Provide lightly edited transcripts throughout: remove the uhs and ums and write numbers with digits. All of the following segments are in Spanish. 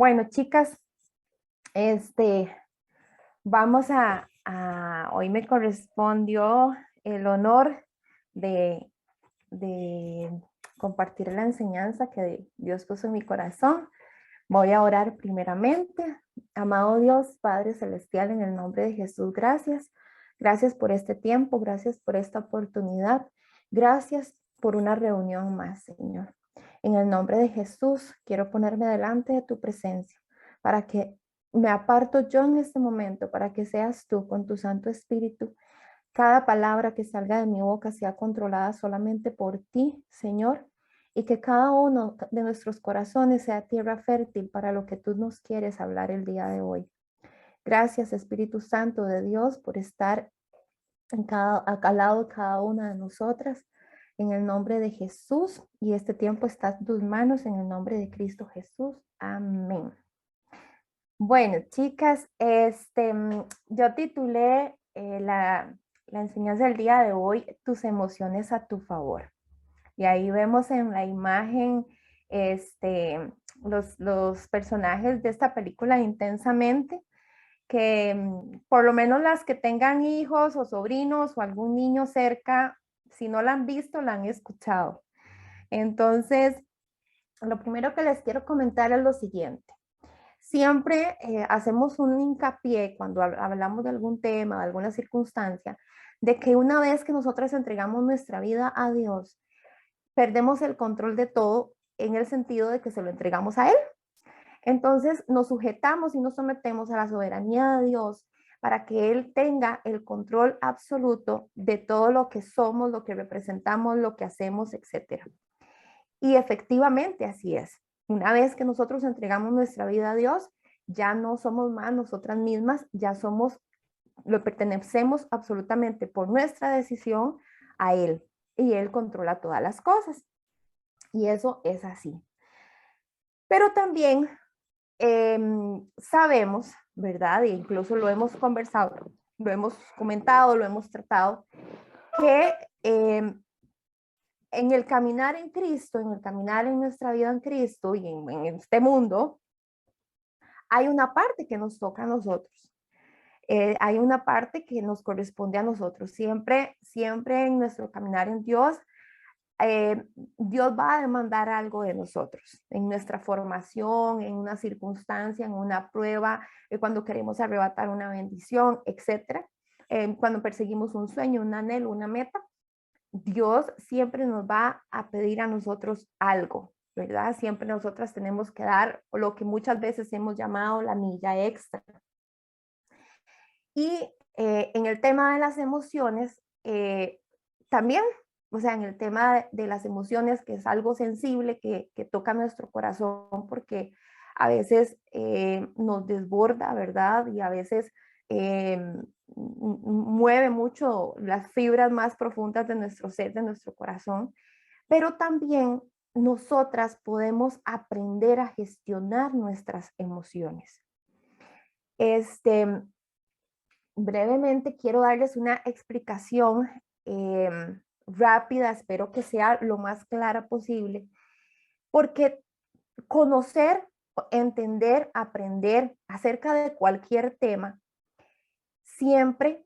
Bueno, chicas, vamos hoy me correspondió el honor de, de compartir la enseñanza que Dios puso en mi corazón. Voy a orar primeramente. Amado Dios, Padre Celestial, en el nombre de Jesús, gracias. Gracias por este tiempo, gracias por esta oportunidad. Gracias por una reunión más, Señor. En el nombre de Jesús, quiero ponerme delante de tu presencia para que me aparto yo en este momento, para que seas tú con tu Santo Espíritu. Cada palabra que salga de mi boca sea controlada solamente por ti, Señor, y que cada uno de nuestros corazones sea tierra fértil para lo que tú nos quieres hablar el día de hoy. Gracias, Espíritu Santo de Dios, por estar al lado de cada una de nosotras. En el nombre de Jesús, y este tiempo está en tus manos, en el nombre de Cristo Jesús. Amén. Bueno, chicas, yo titulé la enseñanza del día de hoy, tus emociones a tu favor. Y ahí vemos en la imagen los personajes de esta película Intensamente, que por lo menos las que tengan hijos o sobrinos o algún niño cerca, si no la han visto, la han escuchado. Entonces, lo primero que les quiero comentar es lo siguiente. Siempre hacemos un hincapié cuando hablamos de algún tema, de alguna circunstancia, de que una vez que nosotros entregamos nuestra vida a Dios, perdemos el control de todo en el sentido de que se lo entregamos a Él. Entonces nos sujetamos y nos sometemos a la soberanía de Dios para que Él tenga el control absoluto de todo lo que somos, lo que representamos, lo que hacemos, etc. Y efectivamente así es. Una vez que nosotros entregamos nuestra vida a Dios, ya no somos más nosotras mismas, ya somos, lo pertenecemos absolutamente por nuestra decisión a Él. Y Él controla todas las cosas. Y eso es así. Pero también sabemos, ¿verdad? E incluso lo hemos conversado, lo hemos comentado, lo hemos tratado, que en el caminar en Cristo, en el caminar en nuestra vida en Cristo y en este mundo, hay una parte que nos toca a nosotros. Hay una parte que nos corresponde a nosotros. Siempre, siempre en nuestro caminar en Dios, Dios va a demandar algo de nosotros, en nuestra formación, en una circunstancia, en una prueba, cuando queremos arrebatar una bendición, etcétera. Cuando perseguimos un sueño, un anhelo, una meta, Dios siempre nos va a pedir a nosotros algo, ¿verdad? Siempre nosotras tenemos que dar lo que muchas veces hemos llamado la milla extra. Y en el tema de las emociones, también, o sea, en el tema de las emociones, que es algo sensible, que toca nuestro corazón, porque a veces nos desborda, ¿verdad? Y a veces mueve mucho las fibras más profundas de nuestro ser, de nuestro corazón, pero también nosotras podemos aprender a gestionar nuestras emociones. Brevemente quiero darles una explicación rápida, espero que sea lo más clara posible, porque conocer, entender, aprender acerca de cualquier tema siempre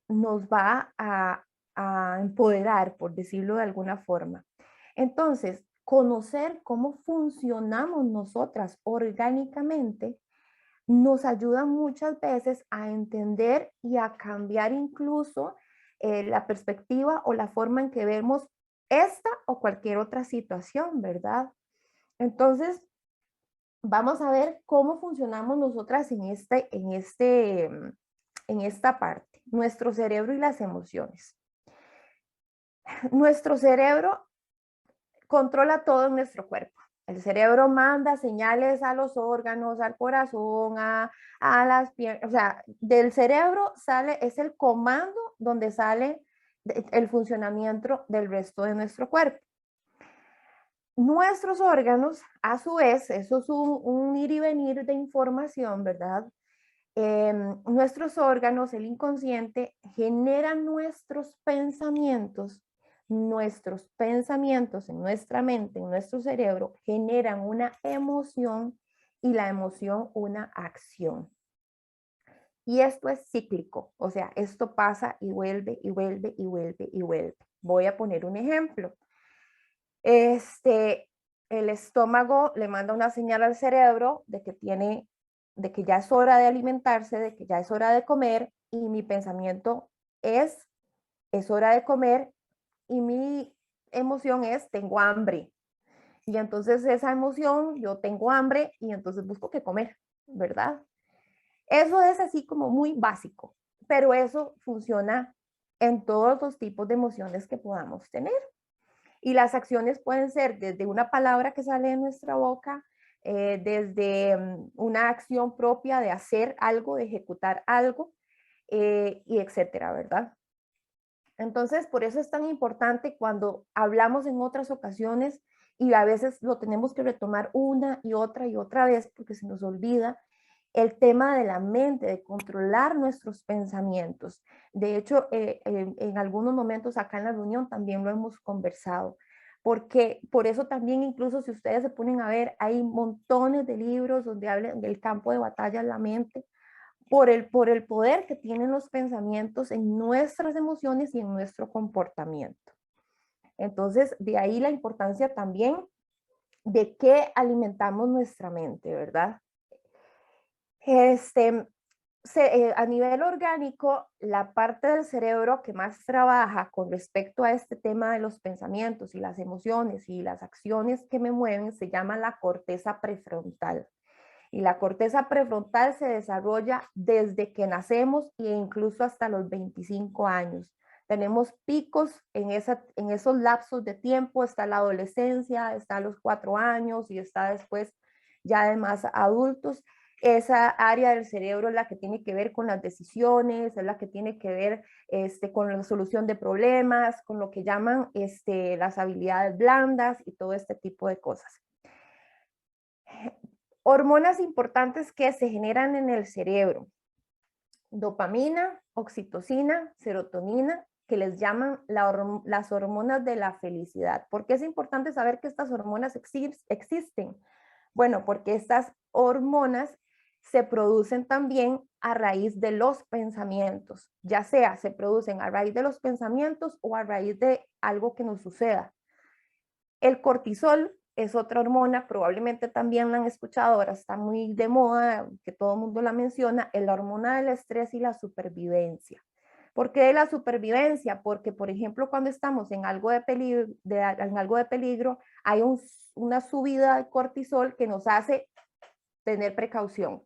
nos va a empoderar, por decirlo de alguna forma. Entonces, conocer cómo funcionamos nosotras orgánicamente nos ayuda muchas veces a entender y a cambiar incluso la perspectiva o la forma en que vemos esta o cualquier otra situación, ¿verdad? Entonces, vamos a ver cómo funcionamos nosotras en esta parte, nuestro cerebro y las emociones. Nuestro cerebro controla todo en nuestro cuerpo. El cerebro manda señales a los órganos, al corazón, a las piernas, o sea, del cerebro sale, es el comando donde sale el funcionamiento del resto de nuestro cuerpo. Nuestros órganos, a su vez, eso es un ir y venir de información, ¿verdad? Nuestros órganos, el inconsciente, generan nuestros pensamientos en nuestra mente, en nuestro cerebro, generan una emoción y la emoción una acción. Y esto es cíclico, o sea, esto pasa y vuelve y vuelve y vuelve y vuelve. Voy a poner un ejemplo. El estómago le manda una señal al cerebro de que ya es hora de alimentarse, de que ya es hora de comer, y mi pensamiento es hora de comer, y mi emoción es, tengo hambre. Y entonces esa emoción, yo tengo hambre y entonces busco qué comer, ¿verdad? Eso es así como muy básico, pero eso funciona en todos los tipos de emociones que podamos tener. Y las acciones pueden ser desde una palabra que sale de nuestra boca, desde una acción propia de hacer algo, de ejecutar algo, y etcétera, ¿verdad? Entonces, por eso es tan importante cuando hablamos en otras ocasiones y a veces lo tenemos que retomar una y otra vez porque se nos olvida el tema de la mente, de controlar nuestros pensamientos. De hecho, en algunos momentos acá en la reunión también lo hemos conversado, porque por eso también incluso si ustedes se ponen a ver, hay montones de libros donde hablan del campo de batalla en la mente, por el poder que tienen los pensamientos en nuestras emociones y en nuestro comportamiento. Entonces, de ahí la importancia también de qué alimentamos nuestra mente, ¿verdad? A nivel orgánico, la parte del cerebro que más trabaja con respecto a este tema de los pensamientos y las emociones y las acciones que me mueven se llama la corteza prefrontal. Y la corteza prefrontal se desarrolla desde que nacemos e incluso hasta los 25 años. Tenemos picos en esos lapsos de tiempo, está la adolescencia, está los 4 años y está después ya de más adultos. Esa área del cerebro es la que tiene que ver con las decisiones, es la que tiene que ver con la solución de problemas, con lo que llaman las habilidades blandas y todo este tipo de cosas. Hormonas importantes que se generan en el cerebro: dopamina, oxitocina, serotonina, que les llaman las hormonas de la felicidad. ¿Por qué es importante saber que estas hormonas existen? Bueno, porque estas hormonas se producen también a raíz de los pensamientos, ya sea se producen a raíz de los pensamientos o a raíz de algo que nos suceda. El cortisol es otra hormona, probablemente también la han escuchado, ahora está muy de moda, que todo el mundo la menciona, es la hormona del estrés y la supervivencia. ¿Por qué la supervivencia? Porque, por ejemplo, cuando estamos en algo de peligro, hay una subida de cortisol que nos hace tener precaución.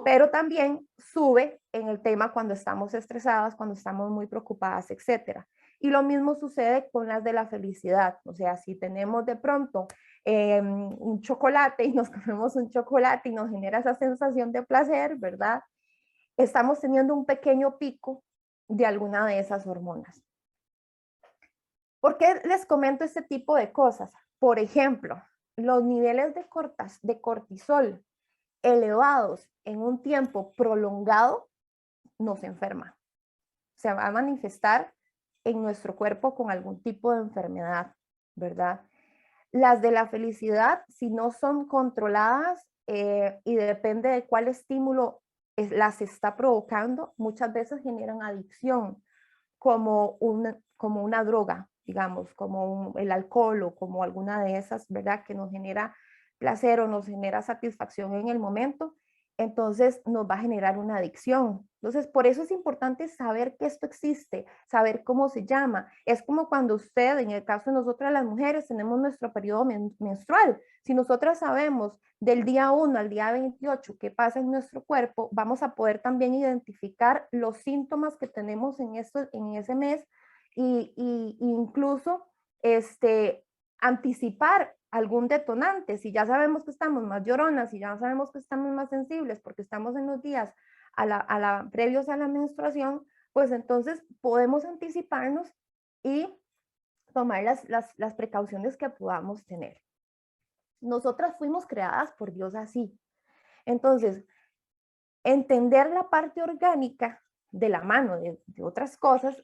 Pero también sube en el tema cuando estamos estresadas, cuando estamos muy preocupadas, etcétera. Y lo mismo sucede con las de la felicidad. O sea, si tenemos de pronto un chocolate y nos comemos un chocolate y nos genera esa sensación de placer, ¿verdad? Estamos teniendo un pequeño pico de alguna de esas hormonas. ¿Por qué les comento este tipo de cosas? Por ejemplo, los niveles de cortisol elevados en un tiempo prolongado nos enferma. Se va a manifestar en nuestro cuerpo con algún tipo de enfermedad, ¿verdad? Las de la felicidad, si no son controladas y depende de cuál estímulo las está provocando, muchas veces generan adicción, como una droga, digamos, como el alcohol o como alguna de esas, ¿verdad? Que nos genera placer o nos genera satisfacción en el momento, entonces nos va a generar una adicción. Entonces, por eso es importante saber que esto existe, saber cómo se llama. Es como cuando usted, en el caso de nosotras las mujeres, tenemos nuestro periodo menstrual. Si nosotras sabemos del día 1 al día 28 qué pasa en nuestro cuerpo, vamos a poder también identificar los síntomas que tenemos en ese mes y incluso anticipar algún detonante. Si ya sabemos que estamos más lloronas, si ya sabemos que estamos más sensibles porque estamos en los días previos a la menstruación, pues entonces podemos anticiparnos y tomar las precauciones que podamos tener. Nosotras fuimos creadas por Dios así. Entonces, entender la parte orgánica de la mano de otras cosas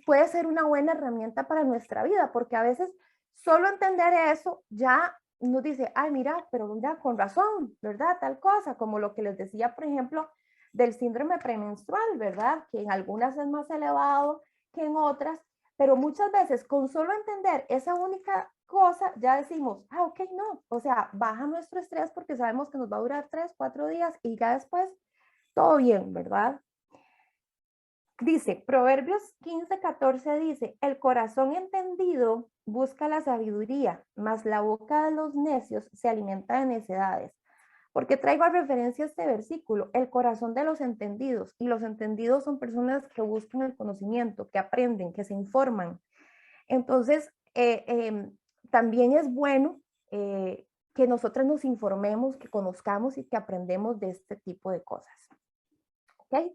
puede ser una buena herramienta para nuestra vida, porque a veces solo entender eso ya nos dice, ay, mira, pero mira, con razón, ¿verdad? Tal cosa, como lo que les decía, por ejemplo, del síndrome premenstrual, ¿verdad? Que en algunas es más elevado que en otras, pero muchas veces con solo entender esa única cosa, ya decimos, ah, ok, no, o sea, baja nuestro estrés porque sabemos que nos va a durar 3, 4 días y ya después todo bien, ¿verdad? Dice, Proverbios 15:14 dice, el corazón entendido busca la sabiduría, mas la boca de los necios se alimenta de necedades. Porque traigo a referencia este versículo, el corazón de los entendidos, y los entendidos son personas que buscan el conocimiento, que aprenden, que se informan. Entonces, también es bueno que nosotros nos informemos, que conozcamos y que aprendemos de este tipo de cosas. ¿Ok?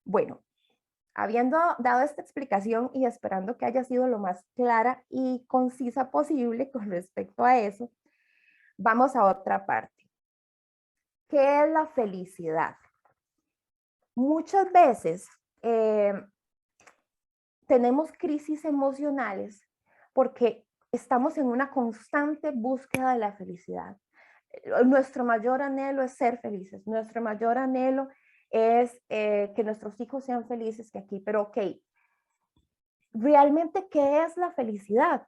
Bueno, habiendo dado esta explicación y esperando que haya sido lo más clara y concisa posible con respecto a eso, vamos a otra parte. ¿Qué es la felicidad? Muchas veces tenemos crisis emocionales porque estamos en una constante búsqueda de la felicidad. Nuestro mayor anhelo es ser felices, nuestro mayor anhelo es que nuestros hijos sean felices que aquí, pero ok, ¿realmente qué es la felicidad?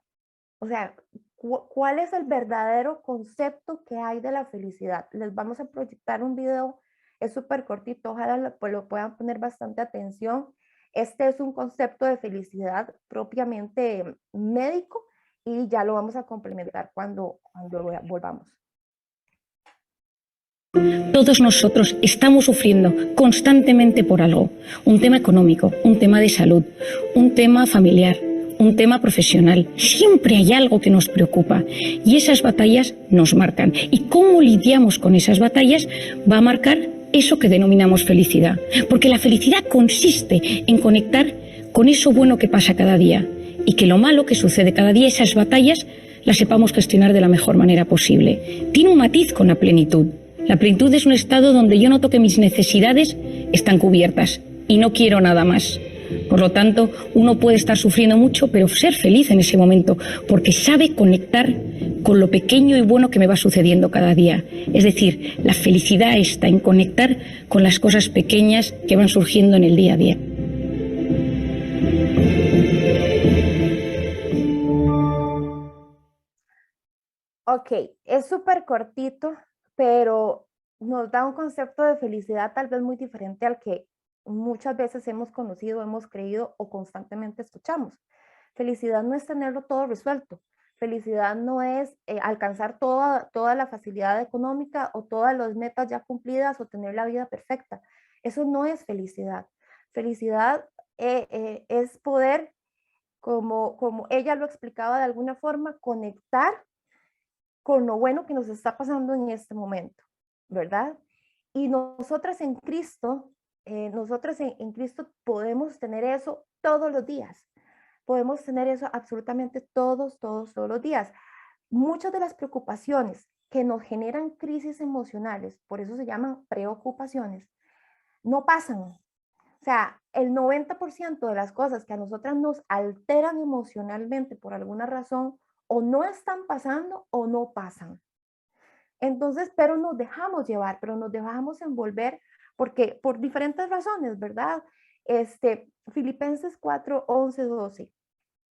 O sea, ¿cuál es el verdadero concepto que hay de la felicidad? Les vamos a proyectar un video, es súper cortito, ojalá lo puedan poner bastante atención. Este es un concepto de felicidad propiamente médico y ya lo vamos a complementar cuando volvamos. Todos nosotros estamos sufriendo constantemente por algo, un tema económico, un tema de salud, un tema familiar, un tema profesional. Siempre hay algo que nos preocupa y esas batallas nos marcan. Y cómo lidiamos con esas batallas va a marcar eso que denominamos felicidad. Porque la felicidad consiste en conectar con eso bueno que pasa cada día y que lo malo que sucede cada día, esas batallas, las sepamos gestionar de la mejor manera posible. Tiene un matiz con la plenitud. La plenitud es un estado donde yo noto que mis necesidades están cubiertas y no quiero nada más. Por lo tanto, uno puede estar sufriendo mucho, pero ser feliz en ese momento, porque sabe conectar con lo pequeño y bueno que me va sucediendo cada día. Es decir, la felicidad está en conectar con las cosas pequeñas que van surgiendo en el día a día. Ok, es súper cortito, pero nos da un concepto de felicidad tal vez muy diferente al que muchas veces hemos conocido, hemos creído o constantemente escuchamos. Felicidad no es tenerlo todo resuelto. Felicidad no es alcanzar toda la facilidad económica o todas las metas ya cumplidas o tener la vida perfecta. Eso no es felicidad. Felicidad es poder, como ella lo explicaba de alguna forma, conectar con lo bueno que nos está pasando en este momento, ¿verdad? Y nosotras en Cristo, nosotras en Cristo podemos tener eso todos los días. Podemos tener eso absolutamente todos los días. Muchas de las preocupaciones que nos generan crisis emocionales, por eso se llaman preocupaciones, no pasan. O sea, el 90% de las cosas que a nosotras nos alteran emocionalmente por alguna razón o no están pasando o no pasan. Entonces, pero nos dejamos llevar, pero nos dejamos envolver porque por diferentes razones, ¿verdad? Filipenses 4, 11, 12.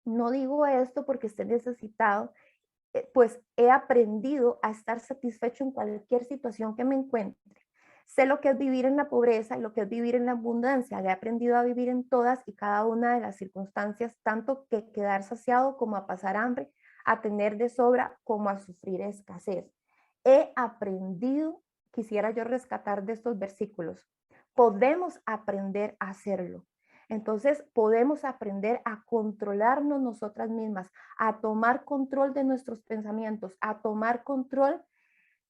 No digo esto porque esté necesitado, pues he aprendido a estar satisfecho en cualquier situación que me encuentre. Sé lo que es vivir en la pobreza y lo que es vivir en la abundancia. He aprendido a vivir en todas y cada una de las circunstancias, tanto que quedar saciado como a pasar hambre, a tener de sobra como a sufrir escasez. He aprendido, quisiera yo rescatar de estos versículos, podemos aprender a hacerlo. Entonces podemos aprender a controlarnos nosotras mismas, a tomar control de nuestros pensamientos, a tomar control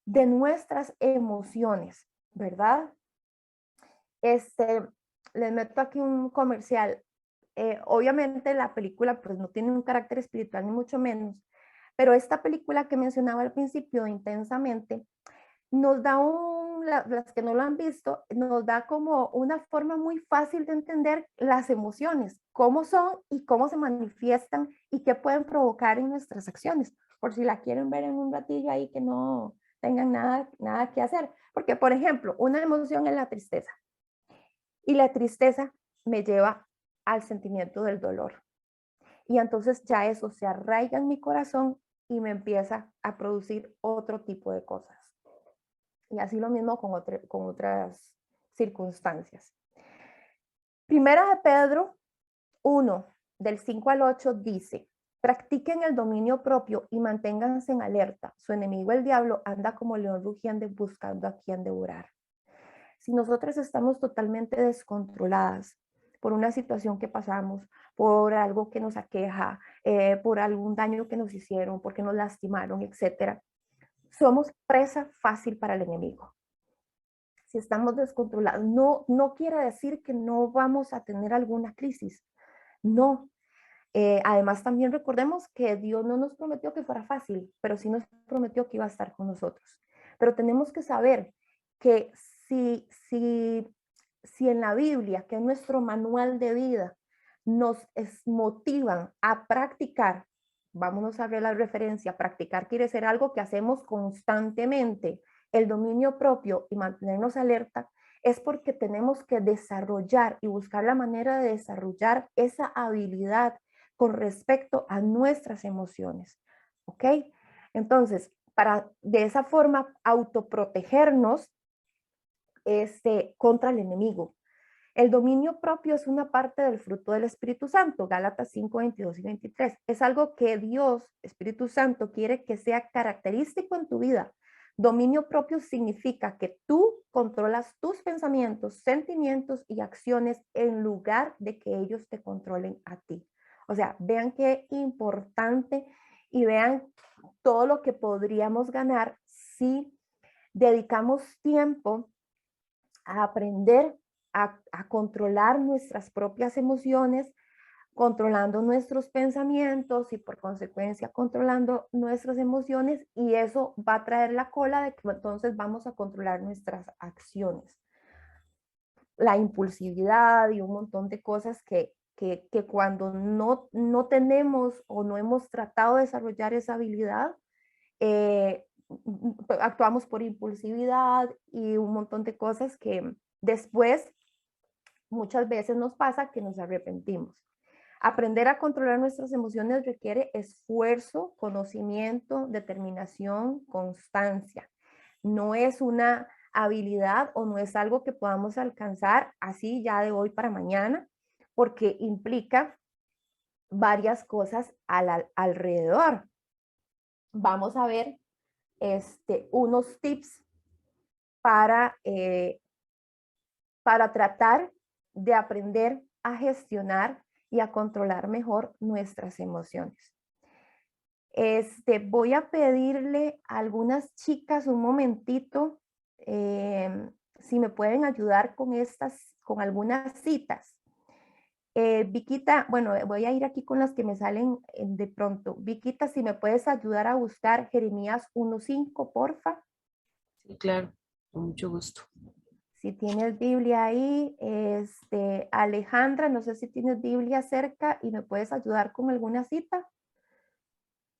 de nuestras emociones, ¿verdad? Les meto aquí un comercial. Obviamente la película pues no tiene un carácter espiritual ni mucho menos, pero esta película que mencionaba al principio, Intensamente, nos da las que no lo han visto, nos da como una forma muy fácil de entender las emociones, cómo son y cómo se manifiestan y qué pueden provocar en nuestras acciones. por si la quieren ver en un ratillo ahí que no tengan nada que hacer. Porque, por ejemplo, una emoción es la tristeza. Y la tristeza me lleva al sentimiento del dolor. Y entonces ya eso se arraiga en mi corazón y me empieza a producir otro tipo de cosas. Y así lo mismo con otras circunstancias. Primera de Pedro 1, del 5 al 8 dice, practiquen el dominio propio y manténganse en alerta. Su enemigo el diablo anda como león rugiente buscando a quien devorar. Si nosotros estamos totalmente descontroladas por una situación que pasamos, por algo que nos aqueja, por algún daño que nos hicieron, porque nos lastimaron, etcétera, somos presa fácil para el enemigo. Si estamos descontrolados, no quiere decir que no vamos a tener alguna crisis. No. Además, también recordemos que Dios no nos prometió que fuera fácil, pero sí nos prometió que iba a estar con nosotros. Pero tenemos que saber que si en la Biblia, que es nuestro manual de vida, nos motivan a practicar, vámonos a ver la referencia, practicar quiere ser algo que hacemos constantemente, el dominio propio y mantenernos alerta, es porque tenemos que desarrollar y buscar la manera de desarrollar esa habilidad con respecto a nuestras emociones, ¿ok? Entonces, para de esa forma autoprotegernos contra el enemigo. El dominio propio es una parte del fruto del Espíritu Santo, Gálatas 5, 22 y 23. Es algo que Dios, Espíritu Santo, quiere que sea característico en tu vida. Dominio propio significa que tú controlas tus pensamientos, sentimientos y acciones en lugar de que ellos te controlen a ti. O sea, vean qué importante y vean todo lo que podríamos ganar si dedicamos tiempo a aprender a controlar nuestras propias emociones, controlando nuestros pensamientos y por consecuencia controlando nuestras emociones, y eso va a traer la cola de que entonces vamos a controlar nuestras acciones. La impulsividad y un montón de cosas que cuando no tenemos o no hemos tratado de desarrollar esa habilidad, actuamos por impulsividad y un montón de cosas que después muchas veces nos pasa que nos arrepentimos. Aprender a controlar nuestras emociones requiere esfuerzo, conocimiento, determinación, constancia. No es una habilidad o no es algo que podamos alcanzar así ya de hoy para mañana, porque implica varias cosas alrededor. Vamos a ver unos tips para tratar de aprender a gestionar y a controlar mejor nuestras emociones. Voy a pedirle a algunas chicas un momentito si me pueden ayudar con algunas citas. Viquita, bueno, voy a ir aquí con las que me salen de pronto. Viquita, si me puedes ayudar a buscar Jeremías 1:5, porfa. Sí, claro, con mucho gusto. Si tienes Biblia ahí, Alejandra, no sé si tienes Biblia cerca y me puedes ayudar con alguna cita.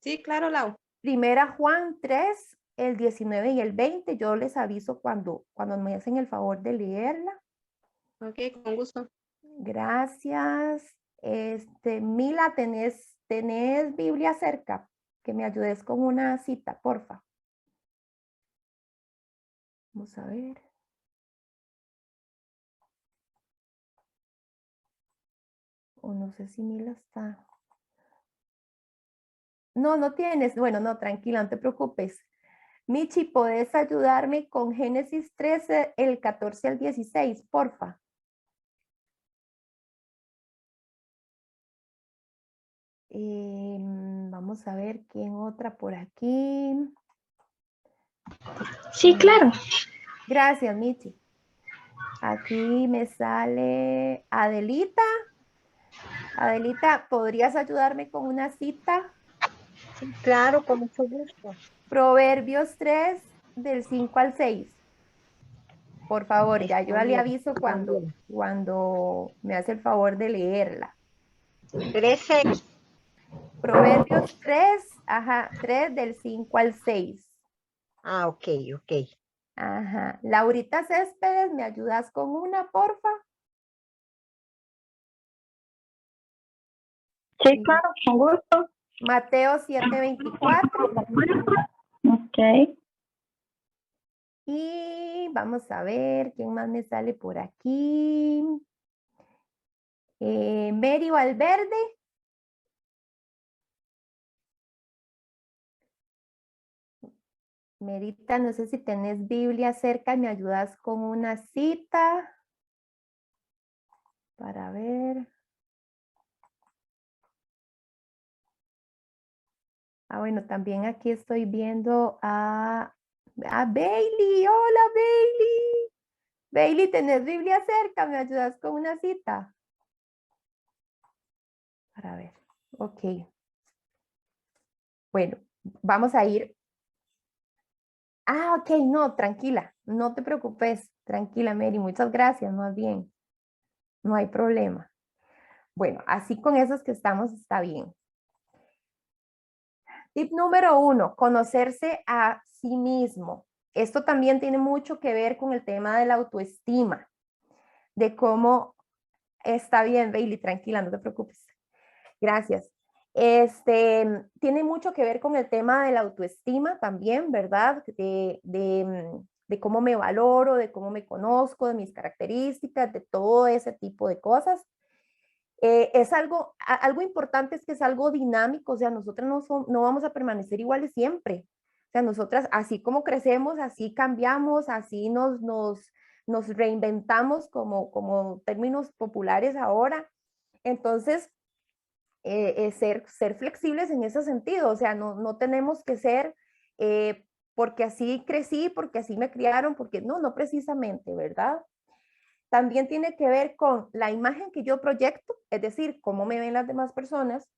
Sí, claro, Lau. Primera Juan 3, el 19 y el 20, yo les aviso cuando me hacen el favor de leerla. Ok, con gusto. Gracias. Mila, ¿tenés Biblia cerca? Que me ayudes con una cita, porfa. Vamos a ver. O no sé si Mila está. No tienes. Bueno, no, tranquila, no te preocupes. Michi, ¿podés ayudarme con Génesis 13, el 14 al 16, porfa? Vamos a ver quién otra por aquí. Sí, claro. Gracias, Michi. Aquí me sale Adelita. Adelita, ¿podrías ayudarme con una cita? Sí, claro, con mucho gusto. Proverbios 3, del 5 al 6. Por favor, ya yo Está le bien, aviso está bien. cuando me hace el favor de leerla. 13. Proverbios 3, Ajá, 3 del 5 al 6. Ah, ok, ok. Ajá. Laurita Céspedes, ¿me ayudas con una, porfa? Sí, claro, con gusto. Mateo 7:24. Ok. Y vamos a ver quién más me sale por aquí. Mary Valverde. Merita, no sé si tenés Biblia cerca, ¿me ayudas con una cita? Para ver. Ah, bueno, también aquí estoy viendo a Bailey. Hola, Bailey. Bailey, ¿tenés Biblia cerca? ¿Me ayudas con una cita? Para ver. Ok. Bueno, vamos a ir. Ah, ok, no, tranquila. No te preocupes. Tranquila, Mary. Muchas gracias, más bien. No hay problema. Bueno, así con esos que estamos está bien. Tip número 1, conocerse a sí mismo. Esto también tiene mucho que ver con el tema de la autoestima, de cómo está bien, Bailey, tranquila, no te preocupes. Gracias. Tiene mucho que ver con el tema de la autoestima también, ¿verdad? De cómo me valoro, de cómo me conozco, de mis características, de todo ese tipo de cosas. Es algo importante es que es algo dinámico, o sea, nosotros no vamos a permanecer iguales siempre. O sea, nosotras, así como crecemos, así cambiamos, así nos reinventamos como términos populares ahora. Entonces, ser flexibles en ese sentido, o sea, no tenemos que ser porque así crecí, porque así me criaron, porque no precisamente, ¿verdad? También tiene que ver con la imagen que yo proyecto, es decir, cómo me ven las demás personas,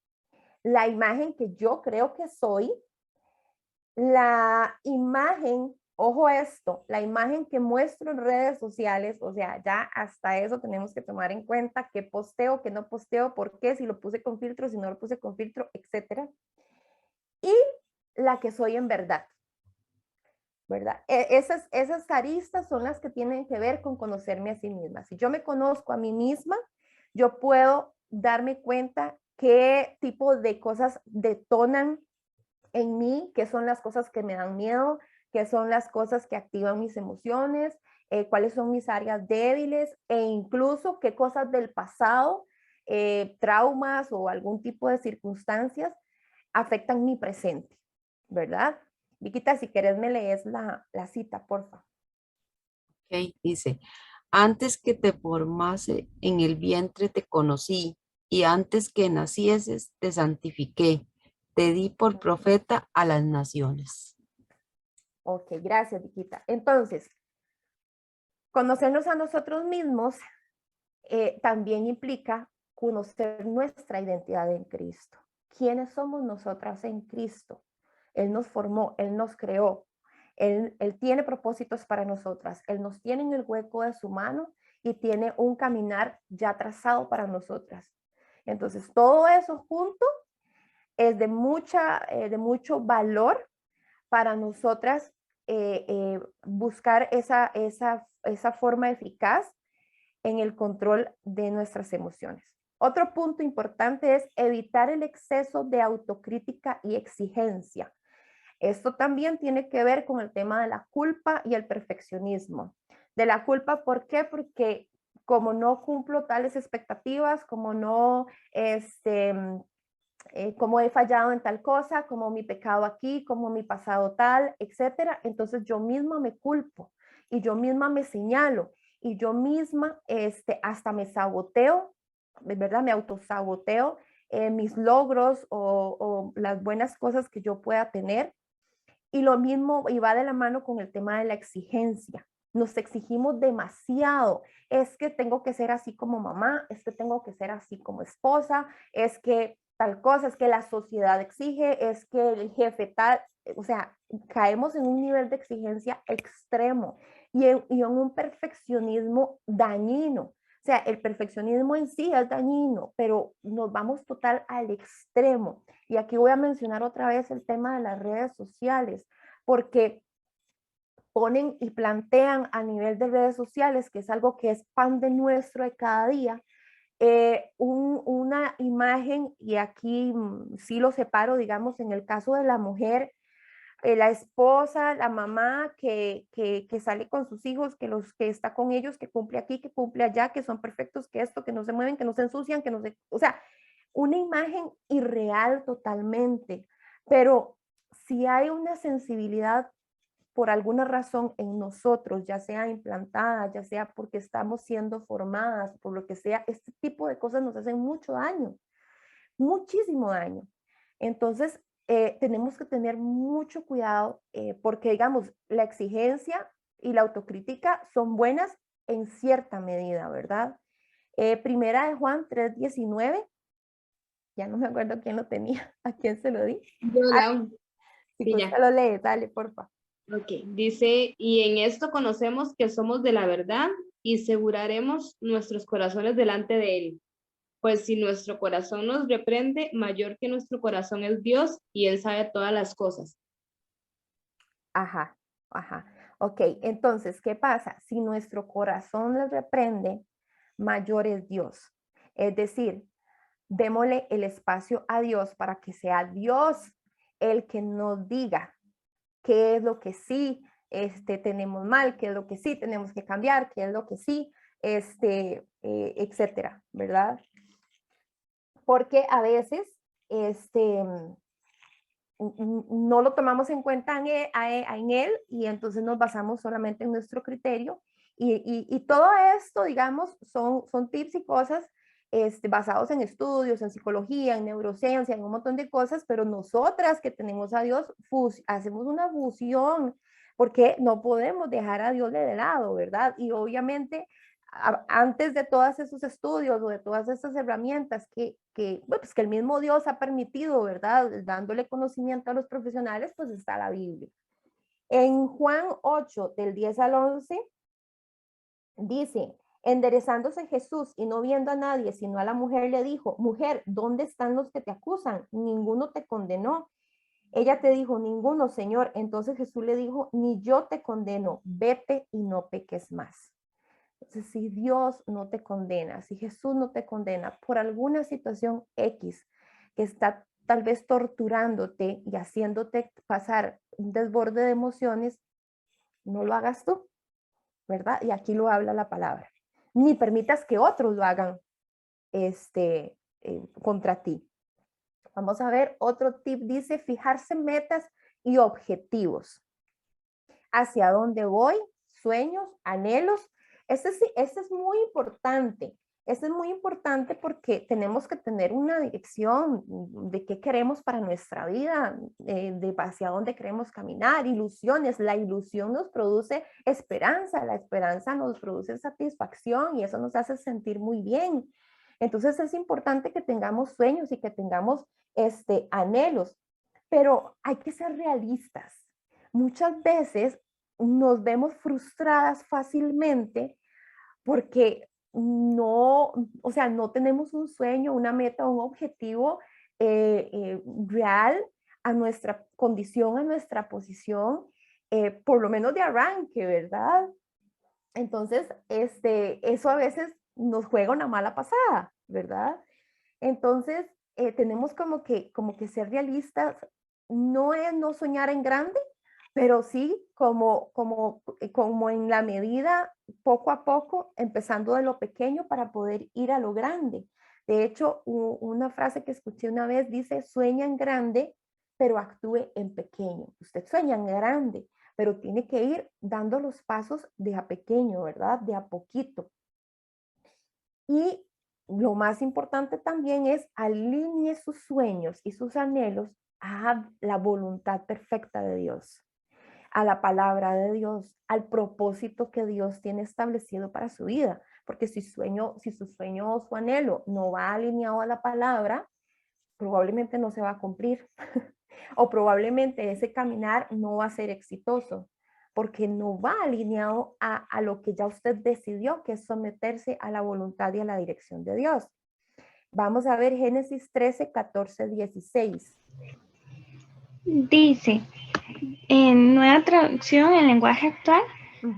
la imagen que yo creo que soy, la imagen, ojo esto, la imagen que muestro en redes sociales, o sea, ya hasta eso tenemos que tomar en cuenta qué posteo, qué no posteo, por qué, si lo puse con filtro, si no lo puse con filtro, etcétera. Y la que soy en verdad, ¿verdad? Esas aristas son las que tienen que ver con conocerme a sí misma. Si yo me conozco a mí misma, yo puedo darme cuenta qué tipo de cosas detonan en mí, qué son las cosas que me dan miedo, qué son las cosas que activan mis emociones, cuáles son mis áreas débiles e incluso qué cosas del pasado, traumas o algún tipo de circunstancias afectan mi presente, ¿verdad? Viquita, si querés me lees la cita, porfa. Ok, dice, antes que te formase en el vientre te conocí y antes que nacieses te santifiqué, te di por profeta a las naciones. Ok, gracias, Viquita. Entonces, conocernos a nosotros mismos también implica conocer nuestra identidad en Cristo. ¿Quiénes somos nosotras en Cristo? Él nos formó, Él nos creó, Él tiene propósitos para nosotras, Él nos tiene en el hueco de su mano y tiene un caminar ya trazado para nosotras. Entonces, todo eso junto es de mucho valor para nosotras buscar esa forma eficaz en el control de nuestras emociones. Otro punto importante es evitar el exceso de autocrítica y exigencia. Esto también tiene que ver con el tema de la culpa y el perfeccionismo. De la culpa, ¿por qué? Porque como no cumplo tales expectativas, como no, como he fallado en tal cosa, como mi pecado aquí, como mi pasado tal, etcétera, entonces yo misma me culpo y yo misma me señalo y yo misma hasta me saboteo, ¿verdad? Me autosaboteo mis logros o las buenas cosas que yo pueda tener. Y lo mismo, y va de la mano con el tema de la exigencia. Nos exigimos demasiado. Es que tengo que ser así como mamá, es que tengo que ser así como esposa, es que tal cosa, es que la sociedad exige, es que el jefe tal, o sea, caemos en un nivel de exigencia extremo y en un perfeccionismo dañino. sea, el perfeccionismo en sí es dañino, pero nos vamos total al extremo. Y aquí voy a mencionar otra vez el tema de las redes sociales, porque ponen y plantean a nivel de redes sociales, que es algo que es pan de nuestro de cada día, una imagen, y aquí sí lo separo, digamos, en el caso de la mujer, la esposa, la mamá que sale con sus hijos, que está con ellos, que cumple aquí, que cumple allá, que son perfectos, que esto, que no se mueven, que no se ensucian, que no se, o sea, una imagen irreal totalmente, pero si hay una sensibilidad por alguna razón en nosotros, ya sea implantada, ya sea porque estamos siendo formadas, por lo que sea, este tipo de cosas nos hacen mucho daño, muchísimo daño. Entonces, tenemos que tener mucho cuidado porque, digamos, la exigencia y la autocrítica son buenas en cierta medida, ¿verdad? Primera de Juan 3:19, ya no me acuerdo quién lo tenía, a quién se lo di. Yo, Ah, Lau. si Sí, gusta ya. lo lees, dale, porfa. Ok, dice, y en esto conocemos que somos de la verdad y aseguraremos nuestros corazones delante de Él. Pues si nuestro corazón nos reprende, mayor que nuestro corazón es Dios y Él sabe todas las cosas. Ajá, ajá. Ok, entonces, ¿qué pasa? Si nuestro corazón le reprende, mayor es Dios. Es decir, démosle el espacio a Dios para que sea Dios el que nos diga qué es lo que sí tenemos mal, qué es lo que sí tenemos que cambiar, qué es lo que sí, etcétera, ¿verdad? Porque a veces, no lo tomamos en cuenta en él y entonces nos basamos solamente en nuestro criterio y todo esto, digamos, son tips y cosas basados en estudios, en psicología, en neurociencia, en un montón de cosas, pero nosotras que tenemos a Dios, hacemos una fusión porque no podemos dejar a Dios de lado, ¿verdad? Y obviamente antes de todos esos estudios o de todas esas herramientas bueno, pues que el mismo Dios ha permitido, ¿verdad? Dándole conocimiento a los profesionales, pues está la Biblia. En Juan 8, del 10 al 11, dice, enderezándose Jesús y no viendo a nadie, sino a la mujer, le dijo, mujer, ¿dónde están los que te acusan? Ninguno te condenó. Ella te dijo, ninguno, Señor. Entonces Jesús le dijo, ni yo te condeno, vete y no peques más. Entonces, si Dios no te condena, si Jesús no te condena por alguna situación X que está tal vez torturándote y haciéndote pasar un desborde de emociones, no lo hagas tú, ¿verdad? Y aquí lo habla la palabra. Ni permitas que otros lo hagan contra ti. Vamos a ver, otro tip dice fijarse metas y objetivos. ¿Hacia dónde voy? Sueños, anhelos. Este es muy importante. Este es muy importante porque tenemos que tener una dirección de qué queremos para nuestra vida, de hacia dónde queremos caminar, ilusiones. La ilusión nos produce esperanza, la esperanza nos produce satisfacción y eso nos hace sentir muy bien. Entonces es importante que tengamos sueños y que tengamos anhelos, pero hay que ser realistas. Muchas veces nos vemos frustradas fácilmente porque no, o sea, no tenemos un sueño, una meta, un objetivo real a nuestra condición, a nuestra posición, por lo menos de arranque, ¿verdad? Entonces, eso a veces nos juega una mala pasada, ¿verdad? Entonces, tenemos como que ser realistas, no es no soñar en grande, pero sí como en la medida, poco a poco, empezando de lo pequeño para poder ir a lo grande. De hecho, una frase que escuché una vez dice, sueña en grande, pero actúe en pequeño. Usted sueña en grande, pero tiene que ir dando los pasos de a pequeño, ¿verdad? De a poquito. Y lo más importante también es alinee sus sueños y sus anhelos a la voluntad perfecta de Dios, a la palabra de Dios, al propósito que Dios tiene establecido para su vida. Porque si su sueño o su anhelo no va alineado a la palabra, probablemente no se va a cumplir o probablemente ese caminar no va a ser exitoso. porque no va alineado a lo que ya usted decidió, que es someterse a la voluntad y a la dirección de Dios. Vamos a ver Génesis 13, 14, 16. Dice, en nueva traducción en lenguaje actual,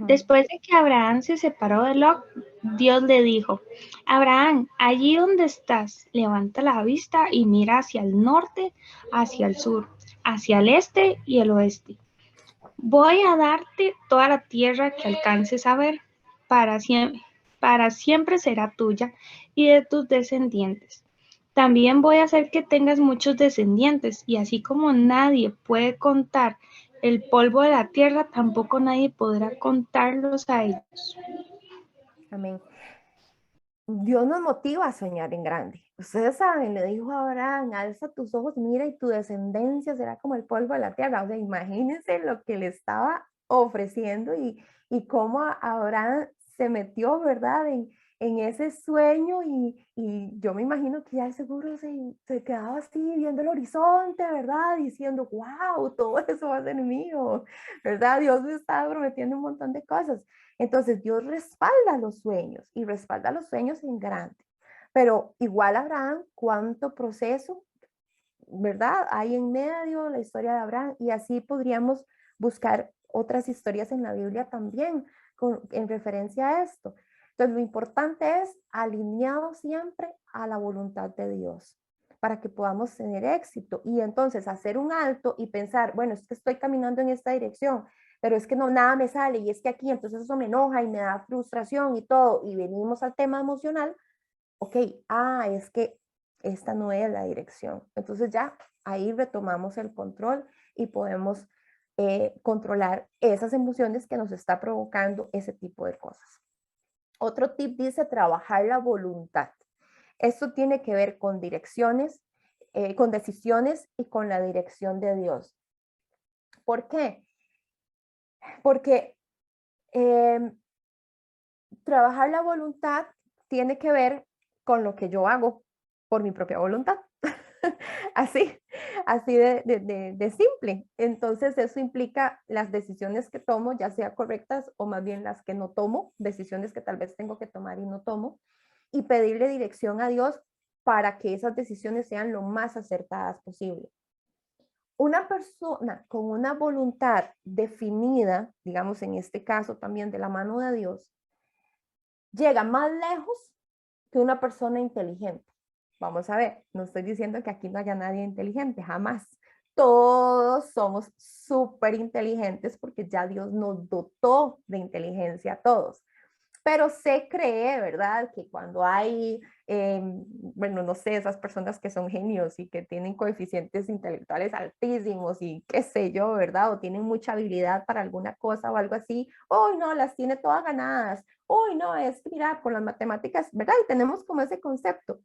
después de que Abraham se separó de Lot, Dios le dijo, Abraham, allí donde estás, levanta la vista y mira hacia el norte, hacia el sur, hacia el este y el oeste. Voy a darte toda la tierra que alcances a ver, para siempre será tuya y de tus descendientes. También voy a hacer que tengas muchos descendientes, y así como nadie puede contar el polvo de la tierra, tampoco nadie podrá contarlos a ellos. Amén. Dios nos motiva a soñar en grande. Ustedes saben, le dijo a Abraham, alza tus ojos, mira y tu descendencia será como el polvo de la tierra. O sea, imagínense lo que le estaba ofreciendo y cómo Abraham se metió, ¿verdad? En ese sueño y yo me imagino que ya seguro se quedaba así viendo el horizonte, ¿verdad? Diciendo, wow, todo eso va a ser mío, ¿verdad? Dios me está prometiendo un montón de cosas. Entonces Dios respalda los sueños y respalda los sueños en grande. Pero igual Abraham, cuánto proceso, ¿verdad? Hay en medio la historia de Abraham y así podríamos buscar otras historias en la Biblia también en referencia a esto. Entonces lo importante es alineado siempre a la voluntad de Dios para que podamos tener éxito y entonces hacer un alto y pensar, bueno, es que estoy caminando en esta dirección, pero es que no, nada me sale y es que aquí, entonces eso me enoja y me da frustración y todo, y venimos al tema emocional, ok, es que esta no es la dirección. Entonces ya ahí retomamos el control y podemos controlar esas emociones que nos está provocando ese tipo de cosas. Otro tip dice trabajar la voluntad. Esto tiene que ver con direcciones, con decisiones y con la dirección de Dios. ¿Por qué? Porque trabajar la voluntad tiene que ver con lo que yo hago por mi propia voluntad. así de simple. Entonces eso implica las decisiones que tomo, ya sea correctas o más bien las que no tomo, decisiones que tal vez tengo que tomar y no tomo, y pedirle dirección a Dios para que esas decisiones sean lo más acertadas posible. Una persona con una voluntad definida, digamos en este caso también de la mano de Dios, llega más lejos que una persona inteligente. Vamos a ver, no estoy diciendo que aquí no haya nadie inteligente, jamás. Todos somos súper inteligentes porque ya Dios nos dotó de inteligencia a todos. Pero se cree, ¿verdad? Que cuando hay, bueno, no sé, esas personas que son genios y que tienen coeficientes intelectuales altísimos y qué sé yo, ¿verdad? O tienen mucha habilidad para alguna cosa o algo así, hoy no, las tiene todas ganadas, hoy no, es, mira, con las matemáticas, ¿verdad? Y tenemos como ese concepto.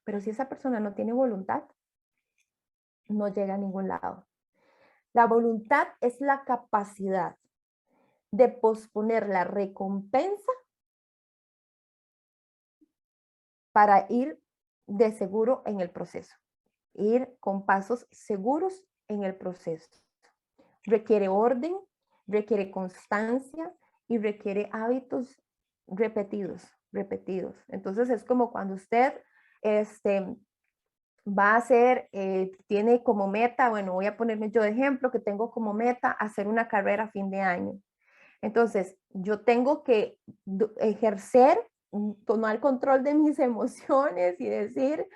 Pero si esa persona no tiene voluntad, no llega a ningún lado. La voluntad es la capacidad de posponer la recompensa para ir de seguro en el proceso, ir con pasos seguros en el proceso. Requiere orden, requiere constancia y requiere hábitos repetidos. Entonces es como cuando usted va a hacer, tiene como meta, bueno, voy a ponerme yo de ejemplo, que tengo como meta hacer una carrera a fin de año. Entonces, yo tengo que ejercer, tomar control de mis emociones y decir,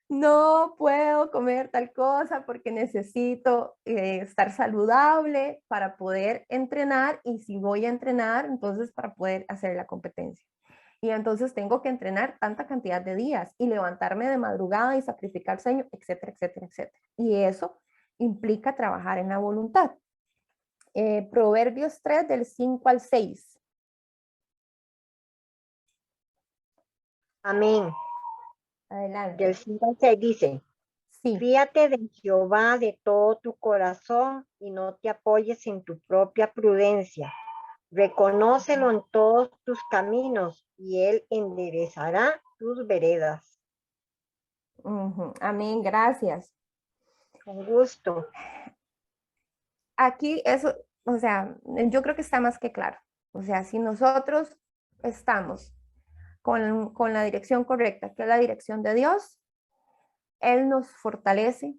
no puedo comer tal cosa porque necesito estar saludable para poder entrenar y si voy a entrenar, entonces para poder hacer la competencia. Y entonces tengo que entrenar tanta cantidad de días y levantarme de madrugada y sacrificar sueño, etcétera, etcétera, etcétera. Y eso implica trabajar en la voluntad. Proverbios 3 del 5 al 6. Amén. Adelante. Del 5 al 6 dice, Sí. fíate de Jehová de todo tu corazón y no te apoyes en tu propia prudencia. Reconócelo en todos tus caminos y él enderezará tus veredas. Amén, gracias. Con gusto. Aquí eso o sea, yo creo que está más que claro. O sea, si nosotros estamos con la dirección correcta, que es la dirección de Dios, Él nos fortalece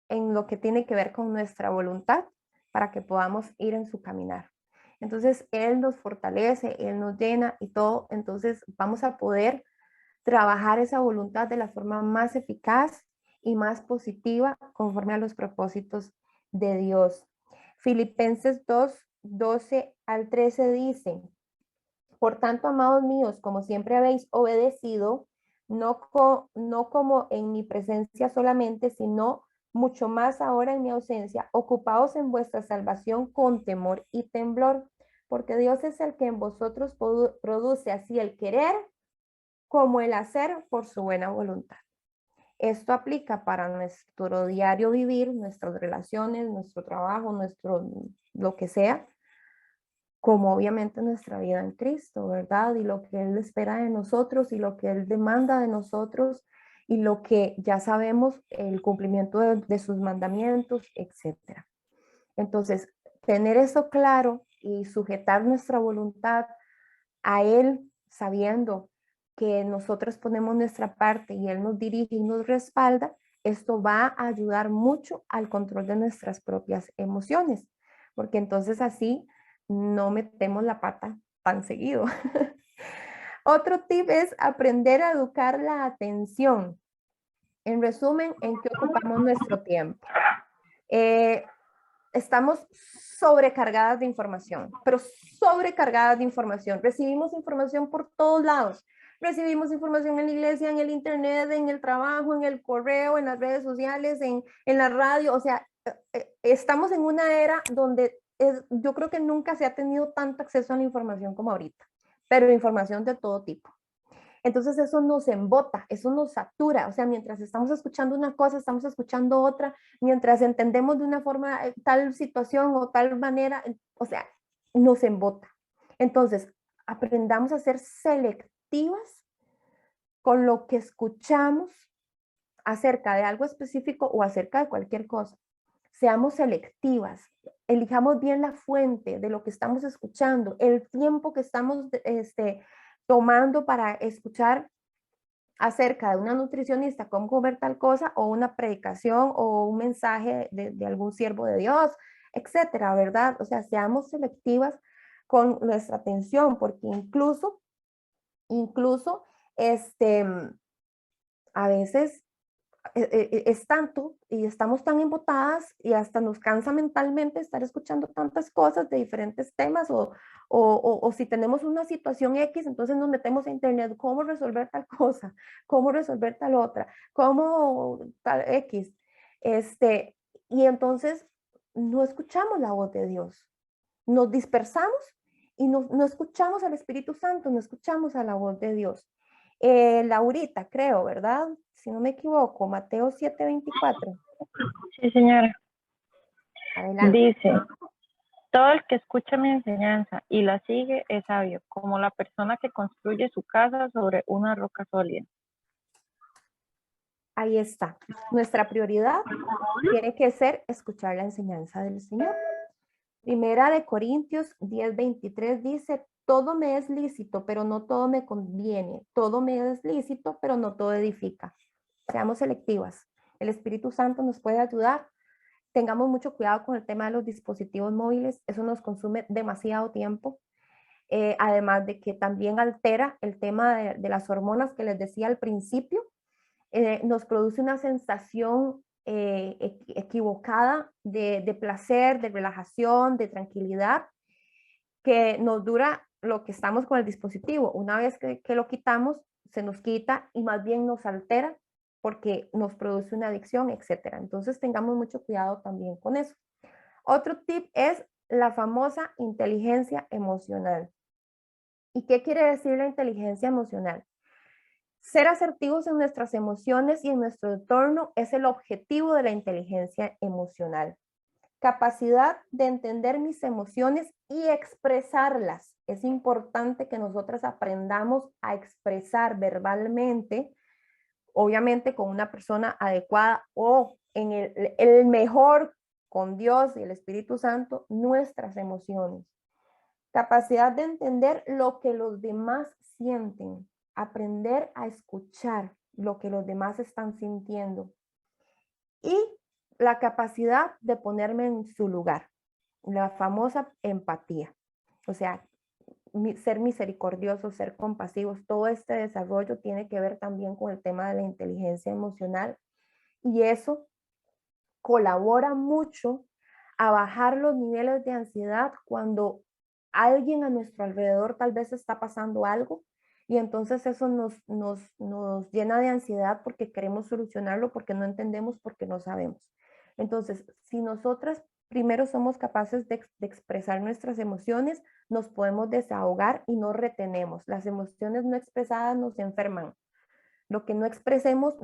en lo que tiene que ver con nuestra voluntad para que podamos ir en su caminar. Entonces, Él nos fortalece, Él nos llena y todo. Entonces, vamos a poder trabajar esa voluntad de la forma más eficaz y más positiva conforme a los propósitos de Dios. Filipenses 2, 12 al 13 dice: por tanto, amados míos, como siempre habéis obedecido, no como en mi presencia solamente, sino mucho más ahora en mi ausencia, ocupaos en vuestra salvación con temor y temblor, porque Dios es el que en vosotros produce así el querer como el hacer por su buena voluntad. Esto aplica para nuestro diario vivir, nuestras relaciones, nuestro trabajo, lo que sea, como obviamente nuestra vida en Cristo, ¿verdad? Y lo que Él espera de nosotros y lo que Él demanda de nosotros y lo que ya sabemos, el cumplimiento de sus mandamientos, etcétera. Entonces, tener eso claro y sujetar nuestra voluntad a Él, sabiendo que nosotros ponemos nuestra parte y Él nos dirige y nos respalda, esto va a ayudar mucho al control de nuestras propias emociones, porque entonces así no metemos la pata tan seguido. Otro tip es aprender a educar la atención. En resumen, ¿en qué ocupamos nuestro tiempo? Estamos sobrecargadas de información, pero sobrecargadas de información. Recibimos información por todos lados. Recibimos información en la iglesia, en el internet, en el trabajo, en el correo, en las redes sociales, en la radio. O sea, estamos en una era donde yo creo que nunca se ha tenido tanto acceso a la información como ahorita, pero información de todo tipo. Entonces eso nos embota, eso nos satura, o sea, mientras estamos escuchando una cosa, estamos escuchando otra, mientras entendemos de una forma tal situación o tal manera, o sea, nos embota. Entonces, aprendamos a ser selectivas con lo que escuchamos acerca de algo específico o acerca de cualquier cosa. Seamos selectivas, elijamos bien la fuente de lo que estamos escuchando, el tiempo que estamos tomando para escuchar acerca de una nutricionista, cómo comer tal cosa, o una predicación o un mensaje de algún siervo de Dios, etcétera, ¿verdad? O sea, seamos selectivas con nuestra atención, porque incluso, a veces es tanto y estamos tan embotadas y hasta nos cansa mentalmente estar escuchando tantas cosas de diferentes temas o si tenemos una situación X, entonces nos metemos a internet, cómo resolver tal cosa, cómo resolver tal otra, cómo tal X. Y entonces no escuchamos la voz de Dios, nos dispersamos y no escuchamos al Espíritu Santo, no escuchamos a la voz de Dios. Laurita, creo, ¿verdad? Si no me equivoco, Mateo 7:24. Sí, señora. Adelante. Dice, todo el que escucha mi enseñanza y la sigue es sabio, como la persona que construye su casa sobre una roca sólida. Ahí está. Nuestra prioridad tiene que ser escuchar la enseñanza del Señor. Primera de Corintios 10:23 dice, todo me es lícito, pero no todo me conviene. Todo me es lícito, pero no todo edifica. Seamos selectivas. El Espíritu Santo nos puede ayudar. Tengamos mucho cuidado con el tema de los dispositivos móviles. Eso nos consume demasiado tiempo. Además de que también altera el tema de las hormonas que les decía al principio. Nos produce una sensación equivocada de placer, de relajación, de tranquilidad, que nos dura lo que estamos con el dispositivo. Una vez que lo quitamos, se nos quita y más bien nos altera porque nos produce una adicción, etcétera. Entonces tengamos mucho cuidado también con eso. Otro tip es la famosa inteligencia emocional. ¿Y qué quiere decir la inteligencia emocional? Ser asertivos en nuestras emociones y en nuestro entorno es el objetivo de la inteligencia emocional. Capacidad de entender mis emociones y expresarlas. Es importante que nosotras aprendamos a expresar verbalmente, obviamente con una persona adecuada o en el mejor con Dios y el Espíritu Santo nuestras emociones. Capacidad de entender lo que los demás sienten, aprender a escuchar lo que los demás están sintiendo y la capacidad de ponerme en su lugar, la famosa empatía. O sea, ser misericordiosos, ser compasivos, todo este desarrollo tiene que ver también con el tema de la inteligencia emocional y eso colabora mucho a bajar los niveles de ansiedad cuando alguien a nuestro alrededor tal vez está pasando algo y entonces eso nos llena de ansiedad porque queremos solucionarlo, porque no entendemos, porque no sabemos. Entonces, si nosotras primero somos capaces de expresar nuestras emociones, nos podemos desahogar y no retenemos. Las emociones no expresadas nos enferman. Lo que no expresemos,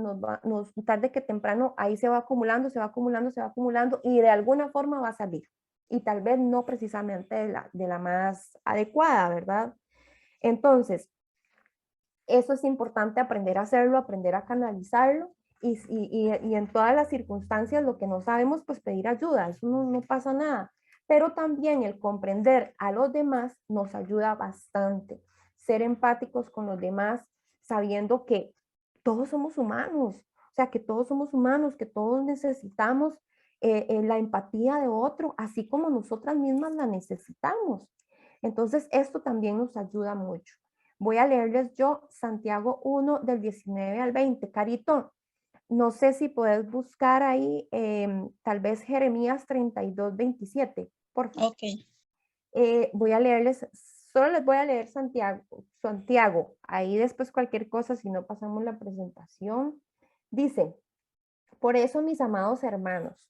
tarde que temprano, ahí se va acumulando, se va acumulando, se va acumulando y de alguna forma va a salir. Y tal vez no precisamente de la más adecuada, ¿verdad? Entonces, eso es importante aprender a hacerlo, aprender a canalizarlo y en todas las circunstancias lo que no sabemos, pues pedir ayuda, eso no pasa nada. Pero también el comprender a los demás nos ayuda bastante. Ser empáticos con los demás, sabiendo que todos somos humanos, o sea, que todos somos humanos, que todos necesitamos la empatía de otro, así como nosotras mismas la necesitamos. Entonces, esto también nos ayuda mucho. Voy a leerles yo Santiago 1 del 19 al 20. Carito, no sé si puedes buscar ahí tal vez Jeremías 32, 27, por favor. Ok. Voy a leerles, solo les voy a leer Santiago. Ahí después cualquier cosa, si no pasamos la presentación. Dice, por eso mis amados hermanos,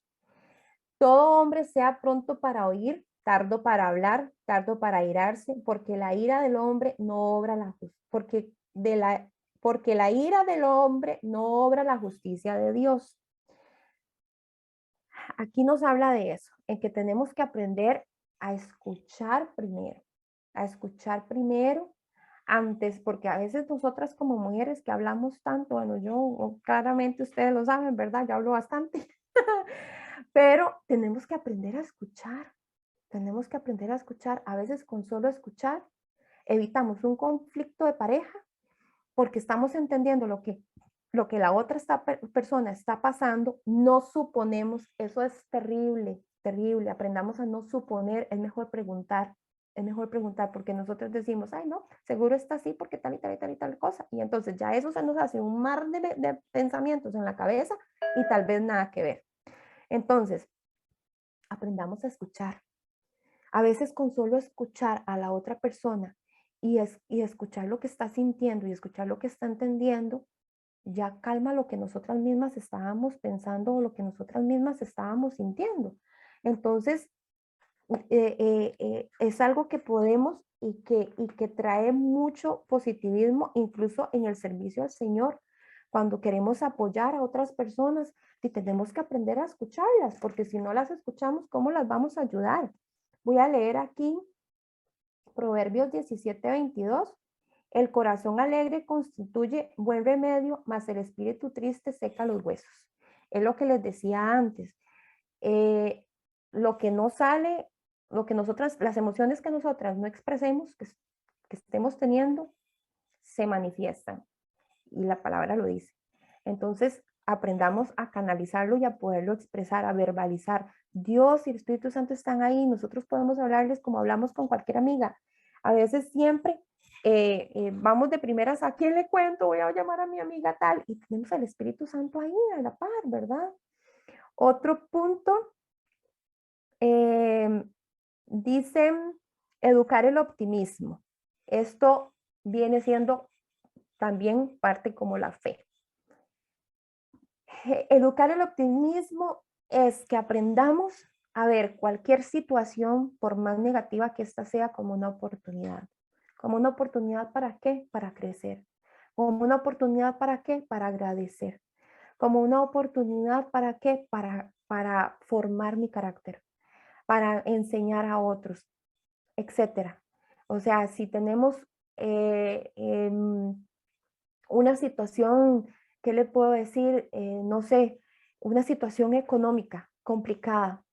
todo hombre sea pronto para oír, tardo para hablar, tardo para airarse, porque la ira del hombre no obra la justicia, porque la ira del hombre no obra la justicia de Dios. Aquí nos habla de eso, en que tenemos que aprender a escuchar primero antes, porque a veces nosotras como mujeres que hablamos tanto, bueno, yo claramente ustedes lo saben, ¿verdad? Ya hablo bastante, pero tenemos que aprender a escuchar. Tenemos que aprender a escuchar. A veces con solo escuchar evitamos un conflicto de pareja porque estamos entendiendo lo que la otra persona está pasando, no suponemos. Eso es terrible, terrible. Aprendamos a no suponer, es mejor preguntar. Es mejor preguntar porque nosotros decimos, ay no, seguro está así porque tal y tal y tal y tal cosa. Y entonces ya eso se nos hace un mar de pensamientos en la cabeza y tal vez nada que ver. Entonces, aprendamos a escuchar. A veces con solo escuchar a la otra persona y escuchar lo que está sintiendo y escuchar lo que está entendiendo, ya calma lo que nosotras mismas estábamos pensando o lo que nosotras mismas estábamos sintiendo. Entonces, es algo que podemos y que trae mucho positivismo, incluso en el servicio al Señor. Cuando queremos apoyar a otras personas, y tenemos que aprender a escucharlas, porque si no las escuchamos, ¿cómo las vamos a ayudar? Voy a leer aquí Proverbios 17, 22. El corazón alegre constituye buen remedio, mas el espíritu triste seca los huesos. Es lo que les decía antes. Lo que no sale, las emociones que nosotras no expresemos, que estemos teniendo, se manifiestan. Y la palabra lo dice. Entonces, aprendamos a canalizarlo y a poderlo expresar, a verbalizar. Dios y el Espíritu Santo están ahí, nosotros podemos hablarles como hablamos con cualquier amiga. A veces siempre vamos de primeras, ¿a quién le cuento? Voy a llamar a mi amiga tal, y tenemos al Espíritu Santo ahí a la par, ¿verdad? Otro punto, dicen educar el optimismo. Esto viene siendo también parte como la fe. Educar el optimismo es que aprendamos a ver cualquier situación, por más negativa que ésta sea, como una oportunidad. ¿Como una oportunidad para qué? Para crecer. ¿Como una oportunidad para qué? Para agradecer. ¿Como una oportunidad para qué? Para formar mi carácter, para enseñar a otros, etcétera. O sea, si tenemos una situación, ¿qué le puedo decir? No sé, una situación económica complicada.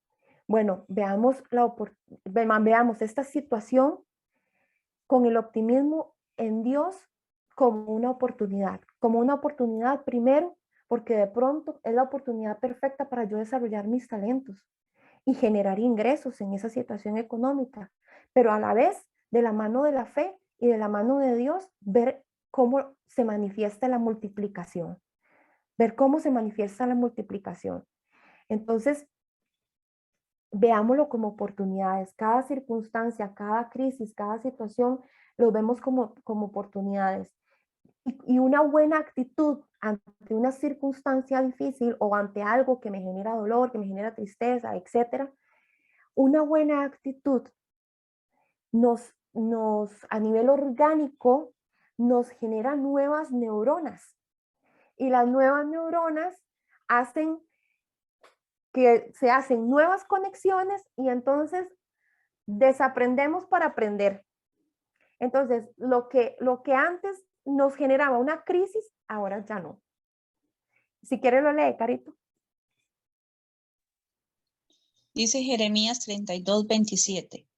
Bueno, veamos esta situación con el optimismo en Dios como una oportunidad primero, porque de pronto es la oportunidad perfecta para yo desarrollar mis talentos y generar ingresos en esa situación económica, pero a la vez de la mano de la fe y de la mano de Dios, ver cómo se manifiesta la multiplicación, Entonces, veámoslo como oportunidades. Cada circunstancia, cada crisis, cada situación, lo vemos como oportunidades. Y una buena actitud ante una circunstancia difícil o ante algo que me genera dolor, que me genera tristeza, etcétera, una buena actitud a nivel orgánico, nos genera nuevas neuronas. Y las nuevas neuronas hacen que se hacen nuevas conexiones y entonces desaprendemos para aprender. Entonces, lo que antes nos generaba una crisis, ahora ya no. Si quieres lo lee, Carito. Dice Jeremías 32:27.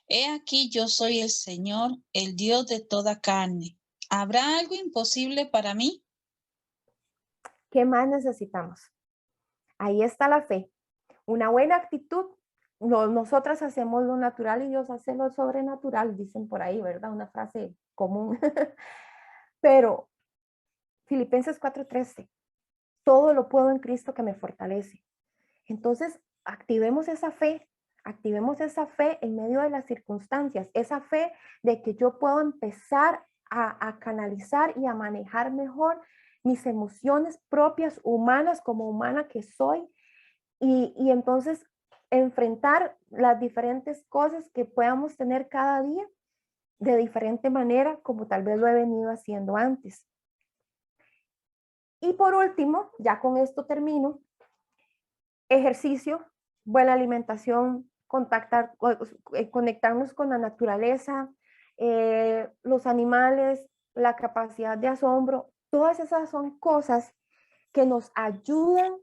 He aquí yo soy el Señor, el Dios de toda carne. ¿Habrá algo imposible para mí? ¿Qué más necesitamos? Ahí está la fe. Una buena actitud. Nosotras hacemos lo natural y Dios hace lo sobrenatural, dicen por ahí, ¿verdad? Una frase común. Pero Filipenses 4:13, todo lo puedo en Cristo que me fortalece. Entonces, activemos esa fe en medio de las circunstancias, esa fe de que yo puedo empezar a canalizar y a manejar mejor mis emociones propias, humanas, como humana que soy, y entonces enfrentar las diferentes cosas que podamos tener cada día de diferente manera, como tal vez lo he venido haciendo antes. Y por último, ya con esto termino, ejercicio, buena alimentación, conectarnos con la naturaleza, los animales, la capacidad de asombro, todas esas son cosas que nos ayudan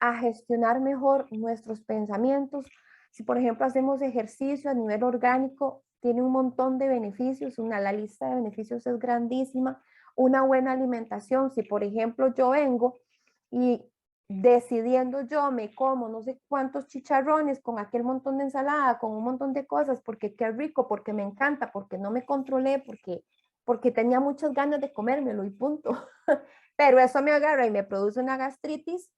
a gestionar mejor nuestros pensamientos. Si por ejemplo hacemos ejercicio a nivel orgánico, tiene un montón de beneficios, la lista de beneficios es grandísima. Una buena alimentación, si por ejemplo yo vengo y decidiendo yo me como no sé cuántos chicharrones con aquel montón de ensalada, con un montón de cosas, porque qué rico, porque me encanta, porque no me controlé, porque tenía muchas ganas de comérmelo y punto. Pero eso me agarra y me produce una gastritis.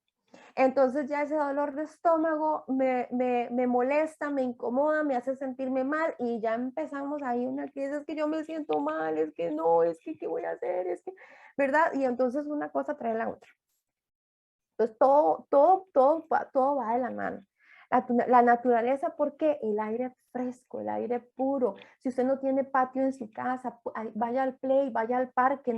Entonces ya ese dolor de estómago me molesta, me incomoda, me hace sentirme mal y ya empezamos ahí una crisis, es que yo me siento mal, es que no, es que qué voy a hacer, es que, ¿verdad? Y entonces una cosa trae la otra. Entonces todo va de la mano. La naturaleza, porque el aire fresco, el aire puro. Si usted no tiene patio en su casa, vaya al play, vaya al parque.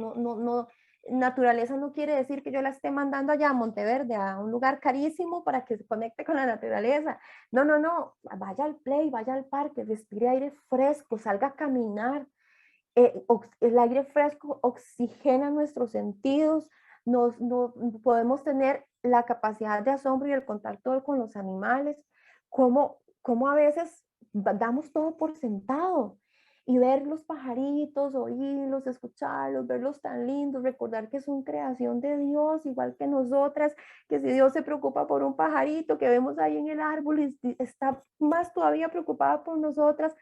Naturaleza no quiere decir que yo la esté mandando allá a Monteverde, a un lugar carísimo para que se conecte con la naturaleza. No. Vaya al play, vaya al parque, respire aire fresco, salga a caminar. El aire fresco oxigena nuestros sentidos. Podemos tener la capacidad de asombro y el contacto con los animales, como a veces damos todo por sentado, y ver los pajaritos, oírlos, escucharlos, verlos tan lindos, recordar que son creación de Dios, igual que nosotras, que si Dios se preocupa por un pajarito que vemos ahí en el árbol, y está más todavía preocupada por nosotras.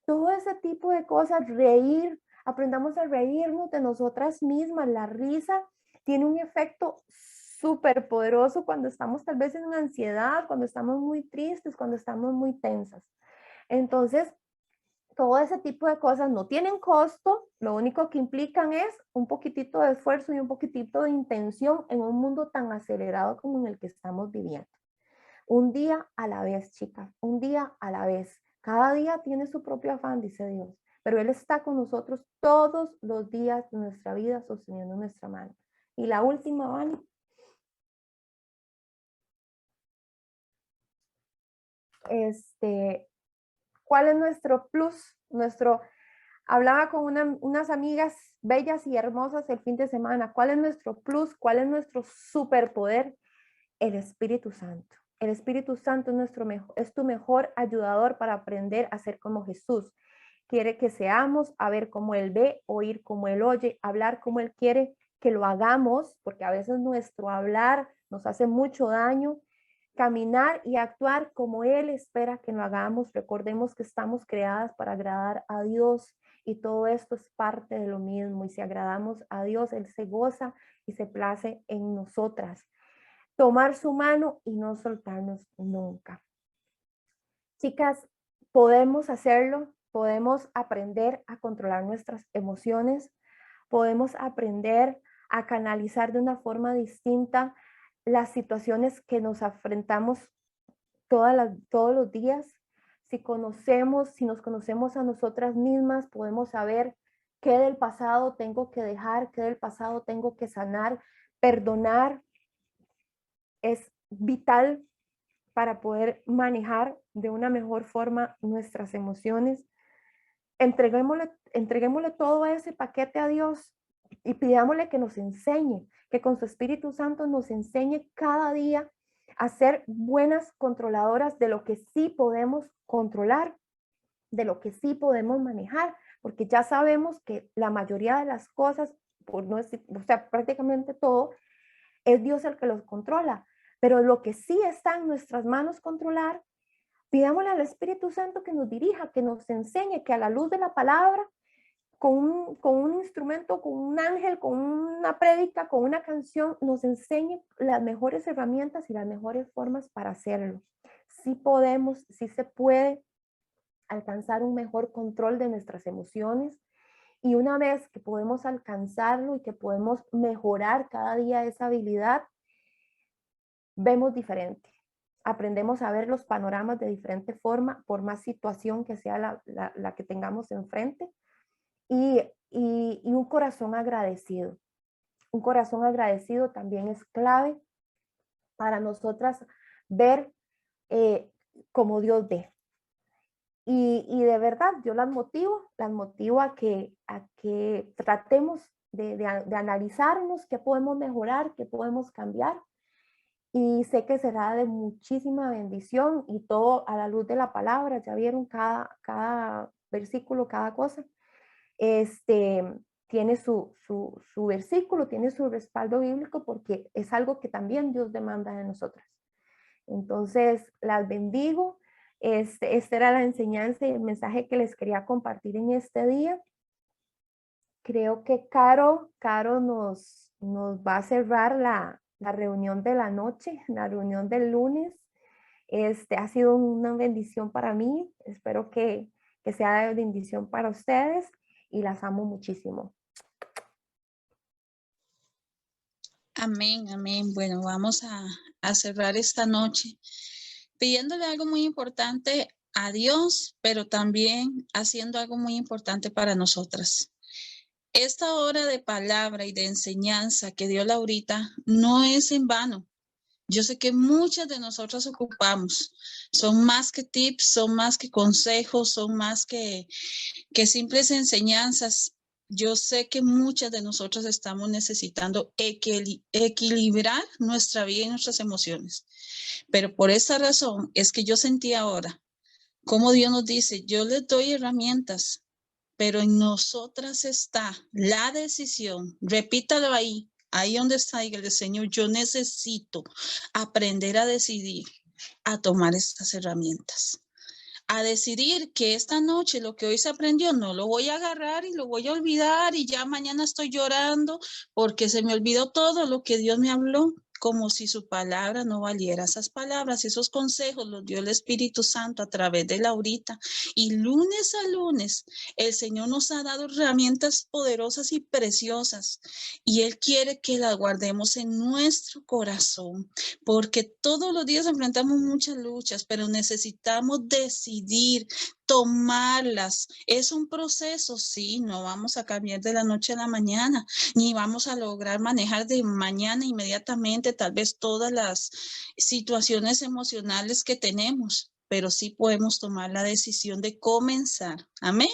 Todo ese tipo de cosas, reír, aprendamos a reírnos de nosotras mismas. La risa tiene un efecto súper poderoso cuando estamos tal vez en ansiedad, cuando estamos muy tristes, cuando estamos muy tensas. Entonces, todo ese tipo de cosas no tienen costo, lo único que implican es un poquitito de esfuerzo y un poquitito de intención en un mundo tan acelerado como en el que estamos viviendo. Un día a la vez, chicas, un día a la vez. Cada día tiene su propio afán, dice Dios, pero Él está con nosotros todos los días de nuestra vida sosteniendo nuestra mano. Y la última, ¿vale? ¿Cuál es nuestro plus? Hablaba con unas amigas bellas y hermosas el fin de semana. ¿Cuál es nuestro plus? ¿Cuál es nuestro superpoder? El Espíritu Santo. El Espíritu Santo es tu mejor ayudador para aprender a ser como Jesús. Quiere que seamos, a ver cómo Él ve, oír como Él oye, hablar como Él quiere que lo hagamos, porque a veces nuestro hablar nos hace mucho daño. Caminar y actuar como Él espera que lo hagamos. Recordemos que estamos creadas para agradar a Dios y todo esto es parte de lo mismo. Y si agradamos a Dios, Él se goza y se place en nosotras. Tomar su mano y no soltarnos nunca. Chicas, podemos hacerlo, podemos aprender a controlar nuestras emociones, podemos aprender a canalizar de una forma distinta las situaciones que nos enfrentamos todos los días. Si nos conocemos a nosotras mismas, podemos saber qué del pasado tengo que dejar, qué del pasado tengo que sanar. Perdonar es vital para poder manejar de una mejor forma nuestras emociones. Entreguémosle todo ese paquete a Dios y pidámosle que nos enseñe, que con su Espíritu Santo nos enseñe cada día a ser buenas controladoras de lo que sí podemos controlar, de lo que sí podemos manejar, porque ya sabemos que la mayoría de las cosas, por no decir, o sea, prácticamente todo, es Dios el que los controla, pero lo que sí está en nuestras manos controlar, pidámosle al Espíritu Santo que nos dirija, que nos enseñe, que a la luz de la palabra, con un instrumento, con un ángel, con una prédica, con una canción, nos enseñe las mejores herramientas y las mejores formas para hacerlo. Sí podemos, sí se puede alcanzar un mejor control de nuestras emociones, y una vez que podemos alcanzarlo y que podemos mejorar cada día esa habilidad, vemos diferente. Aprendemos a ver los panoramas de diferente forma, por más situación que sea la que tengamos enfrente. Y un corazón agradecido. Un corazón agradecido también es clave para nosotras ver como Dios ve. Y de verdad, yo las motivo a que tratemos de analizarnos qué podemos mejorar, qué podemos cambiar. Y sé que será de muchísima bendición y todo a la luz de la palabra. Ya vieron cada versículo, cada cosa. Tiene su versículo, tiene su respaldo bíblico, porque es algo que también Dios demanda de nosotras. Entonces, las bendigo. Esta era la enseñanza y el mensaje que les quería compartir en este día. Creo que Caro nos va a cerrar la reunión de la noche, la reunión del lunes. Ha sido una bendición para mí. Espero que sea de bendición para ustedes y las amo muchísimo. Amén, amén. Bueno, vamos a cerrar esta noche pidiéndole algo muy importante a Dios, pero también haciendo algo muy importante para nosotras. Esta hora de palabra y de enseñanza que dio Laurita no es en vano. Yo sé que muchas de nosotras ocupamos. Son más que tips, son más que consejos, son más que simples enseñanzas. Yo sé que muchas de nosotras estamos necesitando equilibrar nuestra vida y nuestras emociones. Pero por esta razón es que yo sentí ahora como Dios nos dice, yo les doy herramientas, pero en nosotras está la decisión. Repítalo ahí donde está el Señor. Yo necesito aprender a decidir, a tomar estas herramientas. A decidir que esta noche lo que hoy se aprendió no lo voy a agarrar y lo voy a olvidar y ya mañana estoy llorando porque se me olvidó todo lo que Dios me habló, como si su palabra no valiera. Esas palabras y esos consejos los dio el Espíritu Santo a través de Laurita, y lunes a lunes el Señor nos ha dado herramientas poderosas y preciosas, y Él quiere que las guardemos en nuestro corazón, porque todos los días enfrentamos muchas luchas, pero necesitamos decidir tomarlas. Es un proceso, sí, no vamos a cambiar de la noche a la mañana, ni vamos a lograr manejar de mañana inmediatamente tal vez todas las situaciones emocionales que tenemos, pero sí podemos tomar la decisión de comenzar Amén.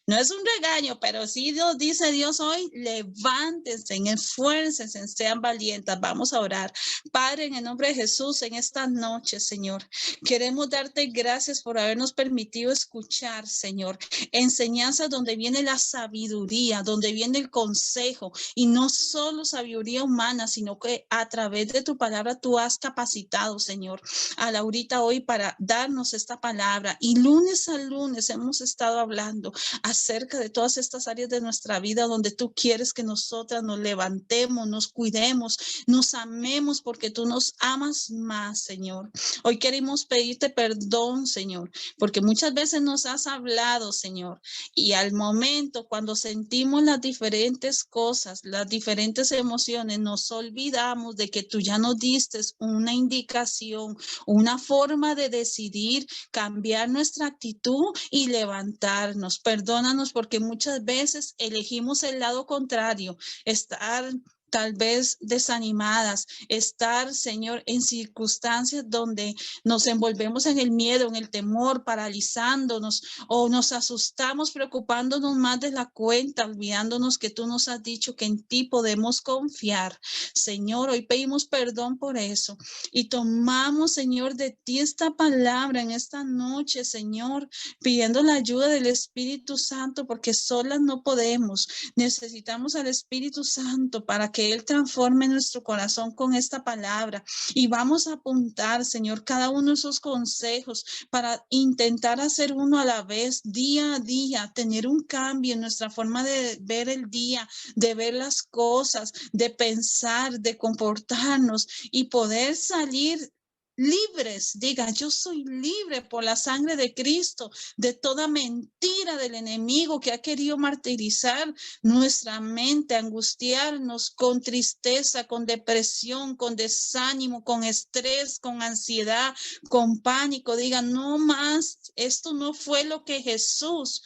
No es un regaño, pero sí Dios dice Dios hoy, levántense, esfuércense, sean valientes. Vamos a orar. Padre, en el nombre de Jesús, en esta noche, Señor, queremos darte gracias por habernos permitido escuchar, Señor, enseñanzas donde viene la sabiduría, donde viene el consejo, y no solo sabiduría humana, sino que a través de tu palabra tú has capacitado, Señor, a Laurita hoy para darnos esta palabra. Y lunes a lunes hemos estado hablando acerca de todas estas áreas de nuestra vida donde tú quieres que nosotras nos levantemos, nos cuidemos, nos amemos porque tú nos amas más, Señor. Hoy queremos pedirte perdón, Señor, porque muchas veces nos has hablado, Señor, y al momento cuando sentimos las diferentes cosas, las diferentes emociones, nos olvidamos de que tú ya nos diste una indicación, una forma de decidir, cambiar nuestra actitud y levantarnos. Perdónanos porque muchas veces elegimos el lado contrario, estar tal vez desanimadas, estar, Señor, en circunstancias donde nos envolvemos en el miedo, en el temor, paralizándonos, o nos asustamos, preocupándonos más de la cuenta, olvidándonos que tú nos has dicho que en ti podemos confiar. Señor, hoy pedimos perdón por eso y tomamos, Señor, de ti esta palabra en esta noche, Señor, pidiendo la ayuda del Espíritu Santo, porque solas no podemos. Necesitamos al Espíritu Santo para que Él transforme nuestro corazón con esta palabra. Y vamos a apuntar, Señor, cada uno de esos consejos para intentar hacer uno a la vez, día a día, tener un cambio en nuestra forma de ver el día, de ver las cosas, de pensar, de comportarnos y poder salir libres. Diga, yo soy libre por la sangre de Cristo de toda mentira del enemigo que ha querido martirizar nuestra mente, angustiarnos con tristeza, con depresión, con desánimo, con estrés, con ansiedad, con pánico. Diga, no más, esto no fue lo que Jesús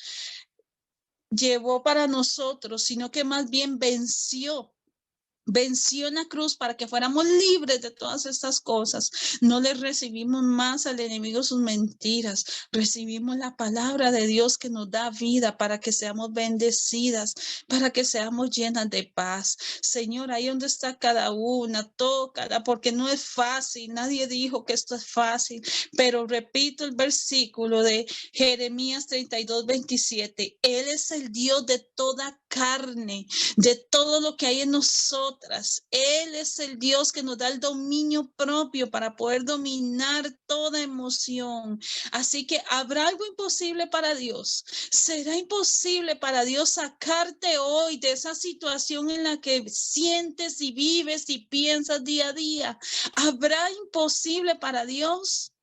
llevó para nosotros, sino que más bien venció en la cruz para que fuéramos libres de todas estas cosas. No le recibimos más al enemigo sus mentiras. Recibimos la palabra de Dios que nos da vida para que seamos bendecidas, para que seamos llenas de paz. Señor, ahí donde está cada una, tócala, porque no es fácil. Nadie dijo que esto es fácil, pero repito el versículo de Jeremías 32:27. Él es el Dios de toda carne, de todo lo que hay en nosotros. Él es el Dios que nos da el dominio propio para poder dominar toda emoción. Así que ¿habrá algo imposible para Dios? ¿Será imposible para Dios sacarte hoy de esa situación en la que sientes y vives y piensas día a día? ¿Habrá imposible para Dios?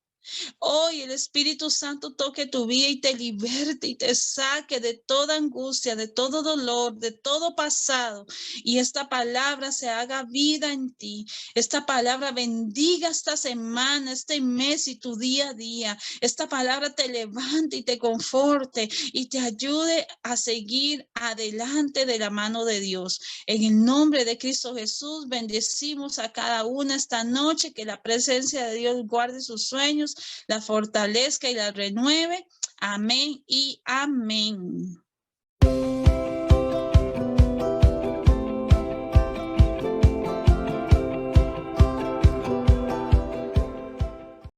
Hoy el Espíritu Santo toque tu vida y te liberte y te saque de toda angustia, de todo dolor, de todo pasado. Y esta palabra se haga vida en ti. Esta palabra bendiga esta semana, este mes y tu día a día. Esta palabra te levante y te conforte y te ayude a seguir adelante de la mano de Dios. En el nombre de Cristo Jesús, bendecimos a cada una esta noche, que la presencia de Dios guarde sus sueños, la fortalezca y la renueve. Amén y amén.